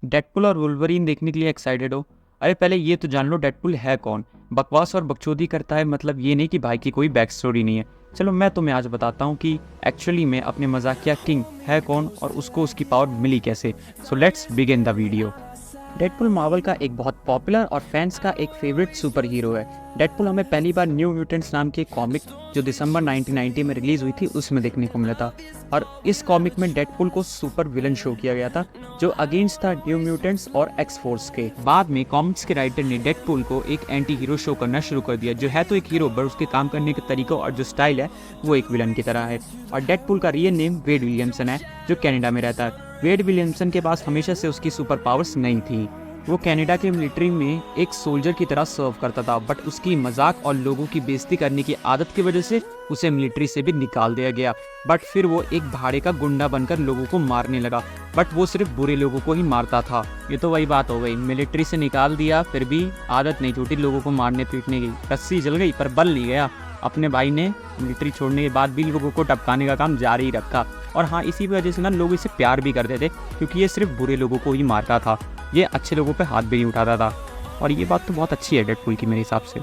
Deadpool और Wolverine देखने के लिए एक्साइटेड हो? अरे पहले ये तो जान लो डेडपुल है कौन। बकवास और बकचोदी करता है मतलब ये नहीं कि भाई की कोई बैक स्टोरी नहीं है। चलो मैं तुम्हें आज बताता हूँ कि एक्चुअली में अपने मजाकिया किंग है कौन और उसको उसकी पावर मिली कैसे। So let's begin the video. Deadpool Marvel का एक बहुत पॉपुलर और फैंस का एक फेवरेट सुपर हीरो है। डेडपुल हमें पहली बार न्यू म्यूटेंट्स नाम के कॉमिक जो दिसंबर 1990 में रिलीज हुई थी उसमें देखने को मिला था। और इस कॉमिक में डेडपुल को सुपर विलन शो किया गया था जो अगेंस्ट था न्यू म्यूटेंट्स और एक्स फोर्स के। बाद में कॉमिक्स के राइटर ने डेडपुल को एक एंटी हीरो शो करना शुरू कर दिया जो है तो एक हीरो पर उसके काम करने के तरीका और जो स्टाइल है वो एक विलन की तरह है। और डेडपुल का रियल नेम वेड विलियमसन है जो कनाडा में रहता है। वेड विलियमसन के पास हमेशा से उसकी सुपर पावर्स नहीं थी। वो कनाडा के मिलिट्री में एक सोल्जर की तरह सर्व करता था बट उसकी मजाक और लोगों की बेइज्जती करने की आदत की वजह से उसे मिलिट्री से भी निकाल दिया गया। बट फिर वो एक भाड़े का गुंडा बनकर लोगों को मारने लगा बट वो सिर्फ बुरे लोगों को ही मारता था। ये तो वही बात हो गई, मिलिट्री से निकाल दिया फिर भी आदत नहीं छूटी लोगों को मारने पीटने की। रस्सी जल गई पर बल नहीं गया। अपने भाई ने मिलिट्री छोड़ने के बाद भी लोगों को टपकाने का काम जारी रखा। और हाँ, इसी वजह से ना लोग इसे प्यार भी करते थे क्योंकि ये सिर्फ बुरे लोगों को ही मारता था, ये अच्छे लोगों पे हाथ भी नहीं उठाता था। और ये बात तो बहुत अच्छी है डेडपुल की मेरे हिसाब से।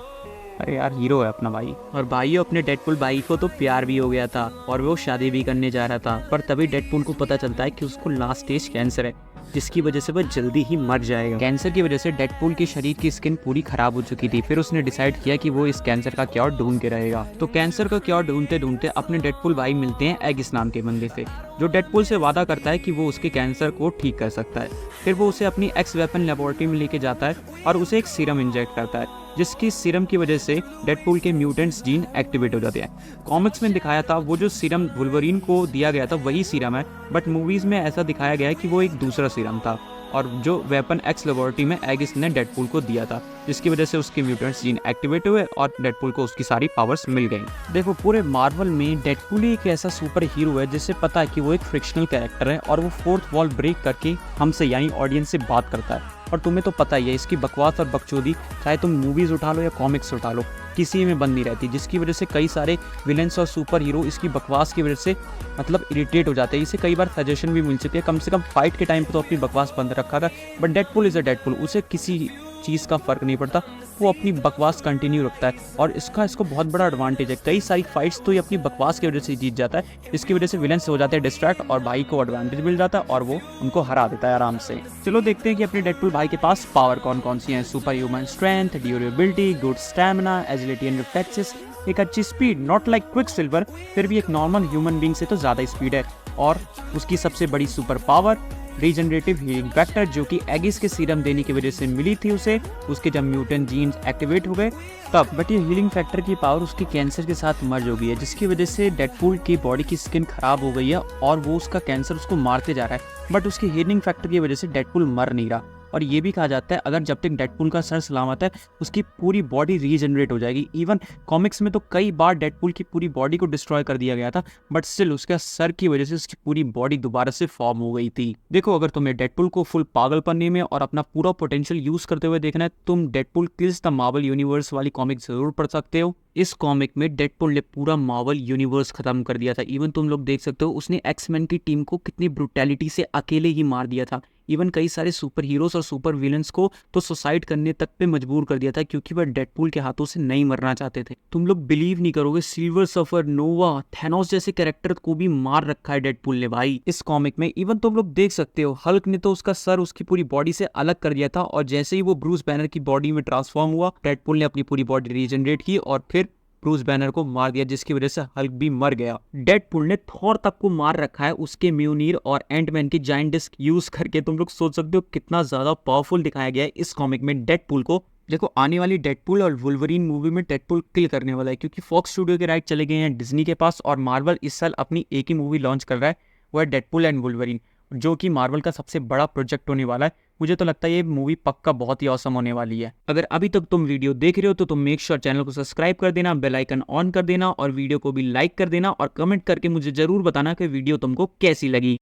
अरे यार, हीरो है अपना भाई। और भाइयों, अपने डेडपुल भाई को तो प्यार भी हो गया था और वो शादी भी करने जा रहा था। पर तभी डेडपुल को पता चलता है कि उसको लास्ट स्टेज कैंसर है जिसकी वजह से वह जल्दी ही मर जाएगा। कैंसर की वजह से डेडपुल के शरीर की स्किन पूरी खराब हो चुकी थी। फिर उसने डिसाइड किया कि वो इस कैंसर का क्योर ढूंढ के रहेगा। तो कैंसर का क्योर ढूंढते ढूंढते अपने डेडपुल भाई मिलते हैं एगिस नाम के बंदे से जो डेडपुल से वादा करता है कि वो उसके कैंसर को ठीक कर सकता है। फिर वो उसे अपनी एक्स वेपन लेबोरेटरी में लेके जाता है और उसे एक सीरम इंजेक्ट करता है जिसकी सीरम की वजह से डेडपुल के म्यूटेंट्स जीन एक्टिवेट हो जाते हैं। कॉमिक्स में दिखाया था वो जो सीरम वुल्वरीन को दिया गया था वही सीरम है बट मूवीज में ऐसा दिखाया गया है कि वो एक दूसरा सीरम था और जो वेपन एक्स लेबोरेटरी में एगिस ने डेडपुल को दिया था जिसकी वजह से उसके म्यूटेंट्स जीन एक्टिवेट हुए और डेडपुल को उसकी सारी पावर्स मिल गई। देखो, पूरे मार्वल में डेडपुल ही एक ऐसा सुपर हीरो है जिससे पता है कि वो एक फ्रिक्शनल कैरेक्टर है और वो फोर्थ वॉल ब्रेक करके हमसे यानी ऑडियंस से बात करता है। और तुम्हें तो पता ही है इसकी बकवास और बकचोदी चाहे तुम मूवीज उठा लो या कॉमिक्स उठा लो किसी में बंद नहीं रहती, जिसकी वजह से कई सारे विलेंस और सुपर हीरो इसकी बकवास की वजह से मतलब इरिटेट हो जाते हैं। इसे कई बार सजेशन भी मिल चुकी है, कम से कम फाइट के टाइम पे तो अपनी बकवास बंद रखा था। But Deadpool is a Deadpool, उसे किसी चीज़ का फर्क नहीं पड़ता, वो अपनी बकवास कंटिन्यू रखता है। और इसको बहुत बड़ा एडवांटेज है, कई सारी फाइट्स तो ये अपनी बकवास की वजह से जीत जाता है जिसकी वजह से विलेंस हो जाते हैं डिस्ट्रैक्ट और भाई को एडवांटेज मिल जाता है और वो उनको हरा देता है आराम से। चलो देखते हैं कि अपने डेडपुल भाई के पास पावर कौन कौन सी हैं। Super human strength, durability, good stamina, agility and reflexes, एक अच्छी स्पीड, नॉट लाइक क्विकसिल्वर फिर भी एक नॉर्मल ह्यूमन बीइंग से तो ज़्यादा स्पीड है। और उसकी सबसे बड़ी super power regenerative healing factor जो कि एगिस के सीरम देने की वजह से मिली थी उसे, उसके जब म्यूटेंट जीन्स एक्टिवेट हो गए तब। बट ये हीलिंग फैक्टर की पावर उसकी कैंसर के साथ मर्ज हो गई है जिसकी वजह से डेडपुल की बॉडी की स्किन खराब हो गई है और वो उसका कैंसर उसको मारते जा रहा है। बट उसकी हीलिंग फैक्टर की वजह से डेडपुल मर नहीं रहा। और ये भी कहा जाता है अगर जब तक डेडपुल का सर सलामत है उसकी पूरी बॉडी रीजनरेट हो जाएगी। इवन कॉमिक्स में तो कई बार डेडपुल की पूरी बॉडी को डिस्ट्रॉय कर दिया गया था बट स्टिल उसका सर की वजह से उसकी पूरी बॉडी दोबारा से फॉर्म हो गई थी। देखो, अगर तुम्हें डेडपुल को फुल पागलपन्नी में और अपना पूरा पोटेंशियल यूज करते हुए देखना है तुम Deadpool kills the Marvel universe वाली कॉमिक जरूर पढ़ सकते हो। इस कॉमिक में डेडपुल ने पूरा मार्वल यूनिवर्स खत्म कर दिया था। इवन तुम लोग देख सकते हो उसने एक्समैन की टीम को कितनी ब्रुटैलिटी से अकेले ही मार दिया था। इवन कई सारे सुपर हीरोज और सुपर विलन्स को तो सुसाइड करने तक पे मजबूर कर दिया था क्योंकि वह डेडपुल के हाथों से नहीं मरना चाहते थे। तुम लोग बिलीव नहीं करोगे, सिल्वर सर्फर, नोवा, थैनोस जैसे कैरेक्टर को भी मार रखा है डेडपुल ने भाई इस कॉमिक में। इवन तुम लोग देख सकते हो हल्क ने तो उसका सर उसकी पूरी बॉडी से अलग कर दिया था और जैसे ही वो ब्रूस बैनर की बॉडी में ट्रांसफॉर्म हुआ डेडपुल ने अपनी पूरी बॉडी रीजनरेट की और फिर ब्रूस बैनर को मार दिया जिसकी वजह से हल्क भी मर गया। डेडपुल ने थॉर तक को मार रखा है उसके म्यूनीर और एंटमैन की जायंट डिस्क यूज करके। तुम लोग सोच सकते हो कितना ज्यादा पावरफुल दिखाया गया है इस कॉमिक में डेडपुल को। देखो, आने वाली डेडपुल और वुल्वरीन मूवी में डेडपुल किल करने वाला है क्योंकि फॉक्स स्टूडियो के राइट चले गए हैं डिज्नी के पास और मार्वल इस साल अपनी एक ही मूवी लॉन्च कर रहा है, वो है डेडपुल एंड वुल्वरीन जो कि मार्वल का सबसे बड़ा प्रोजेक्ट होने वाला है। मुझे तो लगता है ये मूवी पक्का बहुत ही औसम होने वाली है। अगर अभी तक तुम वीडियो देख रहे हो तो तुम मेक श्योर चैनल को सब्सक्राइब कर देना, बेल आइकन ऑन कर देना और वीडियो को भी लाइक कर देना और कमेंट करके मुझे जरूर बताना कि वीडियो तुमको कैसी लगी।